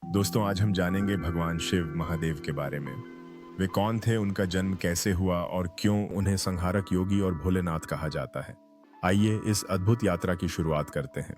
दोस्तों, आज हम जानेंगे भगवान शिव महादेव के बारे में। वे कौन थे, उनका जन्म कैसे हुआ और क्यों उन्हें संहारक योगी और भोलेनाथ कहा जाता है। आइए इस अद्भुत यात्रा की शुरुआत करते हैं।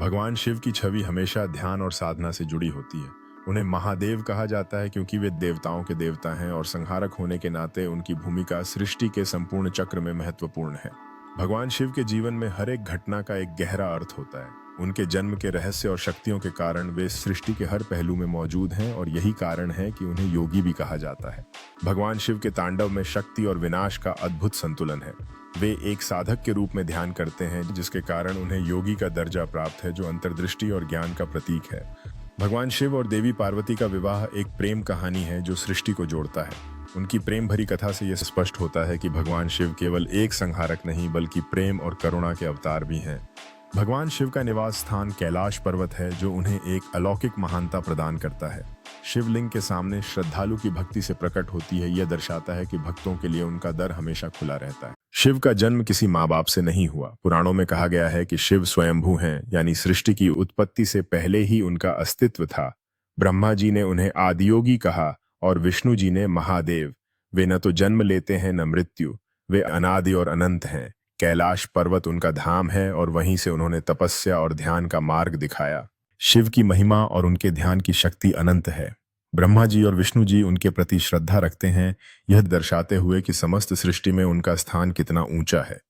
भगवान शिव की छवि हमेशा ध्यान और साधना से जुड़ी होती है। उन्हें महादेव कहा जाता है क्योंकि वे देवताओं के देवता हैं और संहारक होने के नाते उनकी भूमिका सृष्टि के संपूर्ण चक्र में महत्वपूर्ण है। भगवान शिव के जीवन में हर एक घटना का एक गहरा अर्थ होता है। उनके जन्म के रहस्य और शक्तियों के कारण वे सृष्टि के हर पहलू में मौजूद हैं और यही कारण है कि उन्हें योगी भी कहा जाता है। भगवान शिव के तांडव में शक्ति और विनाश का अद्भुत संतुलन है। वे एक साधक के रूप में ध्यान करते हैं, जिसके कारण उन्हें योगी का दर्जा प्राप्त है, जो अंतर्दृष्टि और ज्ञान का प्रतीक है। भगवान शिव और देवी पार्वती का विवाह एक प्रेम कहानी है जो सृष्टि को जोड़ता है। उनकी प्रेम भरी कथा से यह स्पष्ट होता है कि भगवान शिव केवल एक संहारक नहीं बल्कि प्रेम और करुणा के अवतार भी हैं। भगवान शिव का निवास स्थान कैलाश पर्वत है, जो उन्हें एक अलौकिक महानता प्रदान करता है। शिवलिंग के सामने श्रद्धालु की भक्ति से प्रकट होती है। यह दर्शाता है कि भक्तों के लिए उनका दर हमेशा खुला रहता है। शिव का जन्म किसी माँ बाप से नहीं हुआ। पुराणों में कहा गया है कि शिव स्वयंभू हैं, यानी सृष्टि की उत्पत्ति से पहले ही उनका अस्तित्व था। ब्रह्मा जी ने उन्हें आदियोगी कहा और विष्णु जी ने महादेव। वे न तो जन्म लेते हैं न मृत्यु, वे अनादि और अनंत हैं। कैलाश पर्वत उनका धाम है और वहीं से उन्होंने तपस्या और ध्यान का मार्ग दिखाया। शिव की महिमा और उनके ध्यान की शक्ति अनंत है। ब्रह्मा जी और विष्णु जी उनके प्रति श्रद्धा रखते हैं, यह दर्शाते हुए कि समस्त सृष्टि में उनका स्थान कितना ऊंचा है।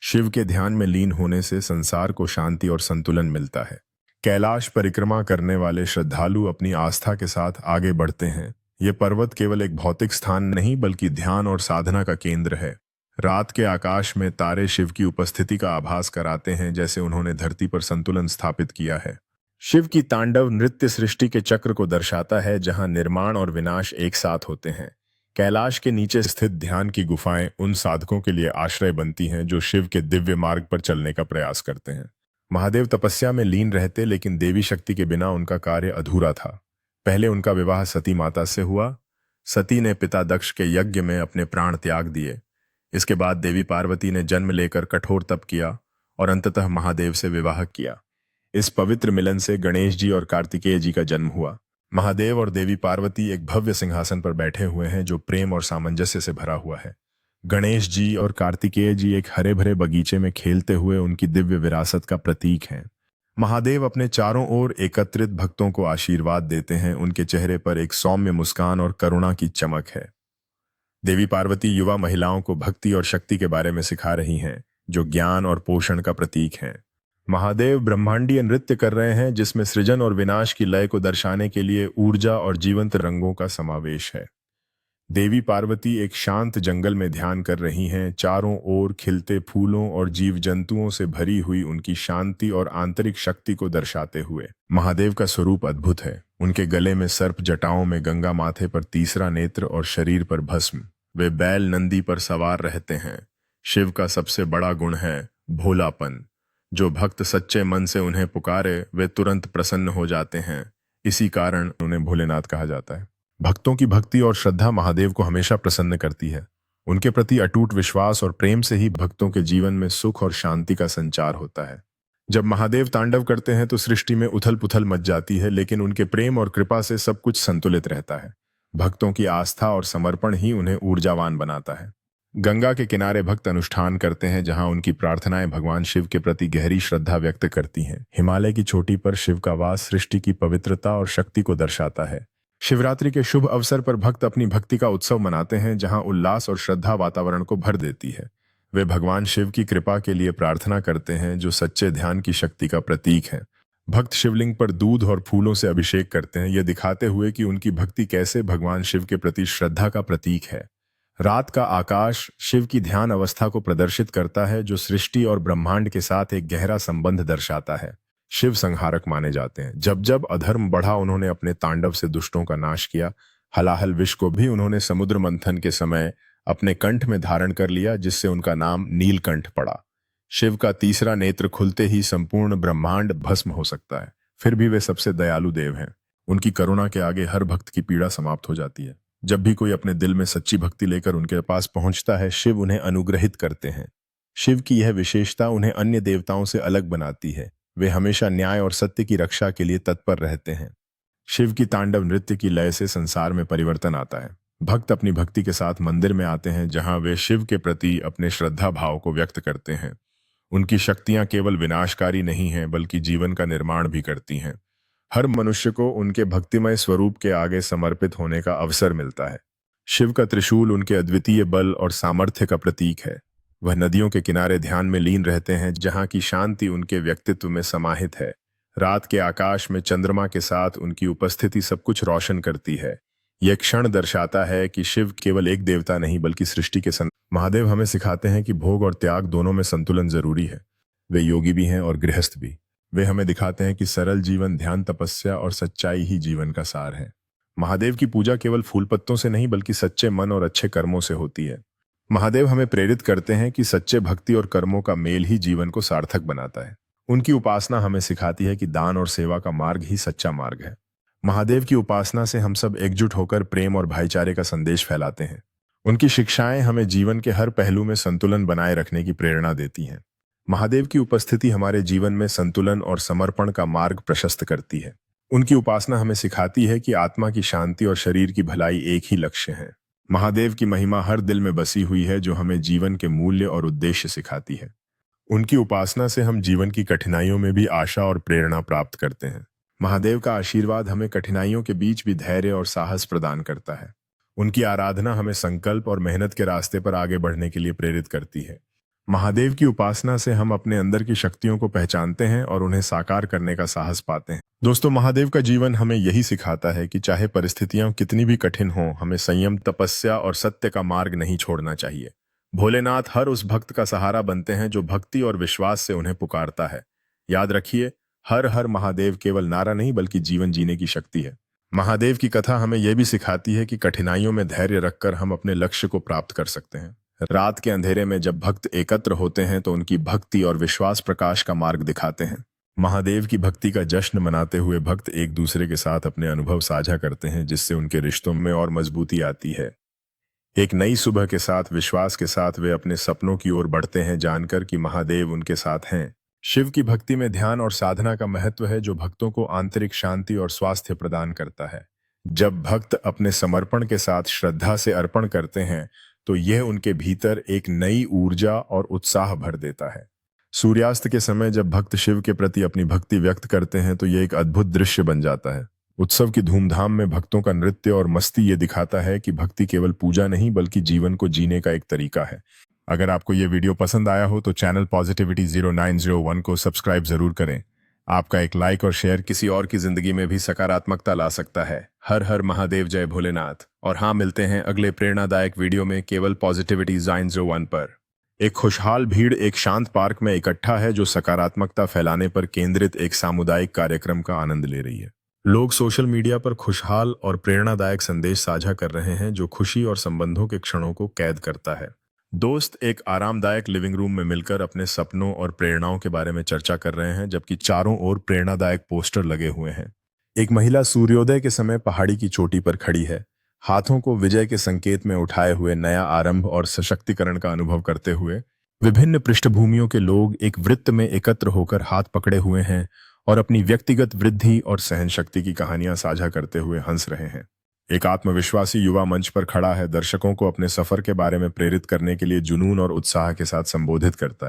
शिव के ध्यान में लीन होने से संसार को शांति और संतुलन मिलता है। कैलाश परिक्रमा करने वाले श्रद्धालु अपनी आस्था के साथ आगे बढ़ते हैं। यह पर्वत केवल एक भौतिक स्थान नहीं बल्कि ध्यान और साधना का केंद्र है। रात के आकाश में तारे शिव की उपस्थिति का आभास कराते हैं, जैसे उन्होंने धरती पर संतुलन स्थापित किया है। शिव की तांडव नृत्य सृष्टि के चक्र को दर्शाता है, जहां निर्माण और विनाश एक साथ होते हैं। कैलाश के नीचे स्थित ध्यान की गुफाएं उन साधकों के लिए आश्रय बनती हैं जो शिव के दिव्य मार्ग पर चलने का प्रयास करते हैं। महादेव तपस्या में लीन रहते, लेकिन देवी शक्ति के बिना उनका कार्य अधूरा था। पहले उनका विवाह सती माता से हुआ। सती ने पिता दक्ष के यज्ञ में अपने प्राण त्याग दिए। इसके बाद देवी पार्वती ने जन्म लेकर कठोर तप किया और अंततः महादेव से विवाह किया। इस पवित्र मिलन से गणेश जी और कार्तिकेय जी का जन्म हुआ। महादेव और देवी पार्वती एक भव्य सिंहासन पर बैठे हुए हैं, जो प्रेम और सामंजस्य से भरा हुआ है। गणेश जी और कार्तिकेय जी एक हरे भरे बगीचे में खेलते हुए उनकी दिव्य विरासत का प्रतीक हैं। महादेव अपने चारों ओर एकत्रित भक्तों को आशीर्वाद देते हैं। उनके चेहरे पर एक सौम्य मुस्कान और करुणा की चमक है। देवी पार्वती युवा महिलाओं को भक्ति और शक्ति के बारे में सिखा रही हैं, जो ज्ञान और पोषण का प्रतीक हैं। महादेव ब्रह्मांडीय नृत्य कर रहे हैं, जिसमें सृजन और विनाश की लय को दर्शाने के लिए ऊर्जा और जीवंत रंगों का समावेश है। देवी पार्वती एक शांत जंगल में ध्यान कर रही हैं। चारों ओर खिलते फूलों और जीव जंतुओं से भरी हुई उनकी शांति और आंतरिक शक्ति को दर्शाते हुए। महादेव का स्वरूप अद्भुत है। उनके गले में सर्प, जटाओं में गंगा, माथे पर तीसरा नेत्र और शरीर पर भस्म। वे बैल नंदी पर सवार रहते हैं। शिव का सबसे बड़ा गुण है भोलापन। जो भक्त सच्चे मन से उन्हें पुकारे, वे तुरंत प्रसन्न हो जाते हैं। इसी कारण उन्हें भोलेनाथ कहा जाता है। भक्तों की भक्ति और श्रद्धा महादेव को हमेशा प्रसन्न करती है। उनके प्रति अटूट विश्वास और प्रेम से ही भक्तों के जीवन में सुख और शांति का संचार होता है। जब महादेव तांडव करते हैं तो सृष्टि में उथल पुथल मच जाती है, लेकिन उनके प्रेम और कृपा से सब कुछ संतुलित रहता है। भक्तों की आस्था और समर्पण ही उन्हें ऊर्जावान बनाता है। गंगा के किनारे भक्त अनुष्ठान करते हैं, जहां उनकी प्रार्थनाएं भगवान शिव के प्रति गहरी श्रद्धा व्यक्त करती हैं। हिमालय की चोटी पर शिव का वास सृष्टि की पवित्रता और शक्ति को दर्शाता है। शिवरात्रि के शुभ अवसर पर भक्त अपनी भक्ति का उत्सव मनाते हैं, जहां उल्लास और श्रद्धा वातावरण को भर देती है। वे भगवान शिव की कृपा के लिए प्रार्थना करते हैं, जो सच्चे ध्यान की शक्ति का प्रतीक है। भक्त शिवलिंग पर दूध और फूलों से अभिषेक करते हैं, यह दिखाते हुए कि उनकी भक्ति कैसे भगवान शिव के प्रति श्रद्धा का प्रतीक है। रात का आकाश शिव की ध्यान अवस्था को प्रदर्शित करता है, जो सृष्टि और ब्रह्मांड के साथ एक गहरा संबंध दर्शाता है। शिव संहारक माने जाते हैं। जब जब अधर्म बढ़ा, उन्होंने अपने तांडव से दुष्टों का नाश किया। हलाहल विष को भी उन्होंने समुद्र मंथन के समय अपने कंठ में धारण कर लिया, जिससे उनका नाम नीलकंठ पड़ा। शिव का तीसरा नेत्र खुलते ही संपूर्ण ब्रह्मांड भस्म हो सकता है। फिर भी वे सबसे दयालु देव हैं। उनकी करुणा के आगे हर भक्त की पीड़ा समाप्त हो जाती है। जब भी कोई अपने दिल में सच्ची भक्ति लेकर उनके पास पहुंचता है, शिव उन्हें अनुग्रहित करते हैं। शिव की यह विशेषता उन्हें अन्य देवताओं से अलग बनाती है। वे हमेशा न्याय और सत्य की रक्षा के लिए तत्पर रहते हैं। शिव की तांडव नृत्य की लय से संसार में परिवर्तन आता है। भक्त अपनी भक्ति के साथ मंदिर में आते हैं जहां वे शिव के प्रति अपने श्रद्धा भाव को व्यक्त करते हैं। उनकी शक्तियां केवल विनाशकारी नहीं हैं बल्कि जीवन का निर्माण भी करती हैं। हर मनुष्य को उनके भक्तिमय स्वरूप के आगे समर्पित होने का अवसर मिलता है। शिव का त्रिशूल उनके अद्वितीय बल और सामर्थ्य का प्रतीक है। वह नदियों के किनारे ध्यान में लीन रहते हैं जहां की शांति उनके व्यक्तित्व में समाहित है। रात के आकाश में चंद्रमा के साथ उनकी उपस्थिति सब कुछ रोशन करती है। यह क्षण दर्शाता है कि शिव केवल एक देवता नहीं बल्कि सृष्टि के महादेव हमें सिखाते हैं कि भोग और त्याग दोनों में संतुलन जरूरी है। वे योगी भी हैं और गृहस्थ भी। वे हमें दिखाते हैं कि सरल जीवन, ध्यान, तपस्या और सच्चाई ही जीवन का सार है। महादेव की पूजा केवल फूल पत्तों से नहीं बल्कि सच्चे मन और अच्छे कर्मों से होती है। महादेव हमें प्रेरित करते हैं कि सच्चे भक्ति और कर्मों का मेल ही जीवन को सार्थक बनाता है। उनकी उपासना हमें सिखाती है कि दान और सेवा का मार्ग ही सच्चा मार्ग है। महादेव की उपासना से हम सब एकजुट होकर प्रेम और भाईचारे का संदेश फैलाते हैं। उनकी शिक्षाएं हमें जीवन के हर पहलू में संतुलन बनाए रखने की प्रेरणा देती हैं। महादेव की उपस्थिति हमारे जीवन में संतुलन और समर्पण का मार्ग प्रशस्त करती है। उनकी उपासना हमें सिखाती है कि आत्मा की शांति और शरीर की भलाई एक ही लक्ष्य है। महादेव की महिमा हर दिल में बसी हुई है जो हमें जीवन के मूल्य और उद्देश्य सिखाती है। उनकी उपासना से हम जीवन की कठिनाइयों में भी आशा और प्रेरणा प्राप्त करते हैं। महादेव का आशीर्वाद हमें कठिनाइयों के बीच भी धैर्य और साहस प्रदान करता है। उनकी आराधना हमें संकल्प और मेहनत के रास्ते पर आगे बढ़ने के लिए प्रेरित करती है। महादेव की उपासना से हम अपने अंदर की शक्तियों को पहचानते हैं और उन्हें साकार करने का साहस पाते हैं। दोस्तों, महादेव का जीवन हमें यही सिखाता है कि चाहे परिस्थितियां कितनी भी कठिन हों, हमें संयम, तपस्या और सत्य का मार्ग नहीं छोड़ना चाहिए। भोलेनाथ हर उस भक्त का सहारा बनते हैं जो भक्ति और विश्वास से उन्हें पुकारता है। याद रखिए, हर हर महादेव केवल नारा नहीं बल्कि जीवन जीने की शक्ति है। महादेव की कथा हमें यह भी सिखाती है कि कठिनाइयों में धैर्य रखकर हम अपने लक्ष्य को प्राप्त कर सकते हैं। रात के अंधेरे में जब भक्त एकत्र होते हैं तो उनकी भक्ति और विश्वास प्रकाश का मार्ग दिखाते हैं। महादेव की भक्ति का जश्न मनाते हुए भक्त एक दूसरे के साथ अपने अनुभव साझा करते हैं, जिससे उनके रिश्तों में और मजबूती आती है। एक नई सुबह के साथ, विश्वास के साथ वे अपने सपनों की ओर बढ़ते हैं, जानकर कि महादेव उनके साथ हैं। शिव की भक्ति में ध्यान और साधना का महत्व है जो भक्तों को आंतरिक शांति और स्वास्थ्य प्रदान करता है। जब भक्त अपने समर्पण के साथ श्रद्धा से अर्पण करते हैं तो यह उनके भीतर एक नई ऊर्जा और उत्साह भर देता है। सूर्यास्त के समय जब भक्त शिव के प्रति अपनी भक्ति व्यक्त करते हैं तो यह एक अद्भुत दृश्य बन जाता है। उत्सव की धूमधाम में भक्तों का नृत्य और मस्ती ये दिखाता है कि भक्ति केवल पूजा नहीं बल्कि जीवन को जीने का एक तरीका है। अगर आपको ये वीडियो पसंद आया हो तो चैनल पॉजिटिविटी 0901 को सब्सक्राइब जरूर करें। आपका एक लाइक और शेयर किसी और की जिंदगी में भी सकारात्मकता ला सकता है। हर हर महादेव, जय भोलेनाथ। और हाँ, मिलते हैं अगले प्रेरणादायक वीडियो में केवल पॉजिटिविटी 0901 पर। एक खुशहाल भीड़ एक शांत पार्क में इकट्ठा है जो सकारात्मकता फैलाने पर केंद्रित एक सामुदायिक कार्यक्रम का आनंद ले रही है। लोग सोशल मीडिया पर खुशहाल और प्रेरणादायक संदेश साझा कर रहे हैं जो खुशी और संबंधों के क्षणों को कैद करता है। दोस्त एक आरामदायक लिविंग रूम में मिलकर अपने सपनों और प्रेरणाओं के बारे में चर्चा कर रहे हैं, जबकि चारों ओर प्रेरणादायक पोस्टर लगे हुए हैं। एक महिला सूर्योदय के समय पहाड़ी की चोटी पर खड़ी है, हाथों को विजय के संकेत में उठाए हुए नया आरंभ और सशक्तिकरण का अनुभव करते हुए। विभिन्न पृष्ठभूमियों के लोग एक वृत्त में एकत्र होकर हाथ पकड़े हुए हैं और अपनी व्यक्तिगत वृद्धि और सहनशक्ति की कहानियां साझा करते हुए हंस रहे हैं। एक आत्मविश्वासी युवा मंच पर खड़ा है, दर्शकों को अपने सफर के बारे में प्रेरित करने के लिए जुनून और उत्साह के साथ संबोधित करता है।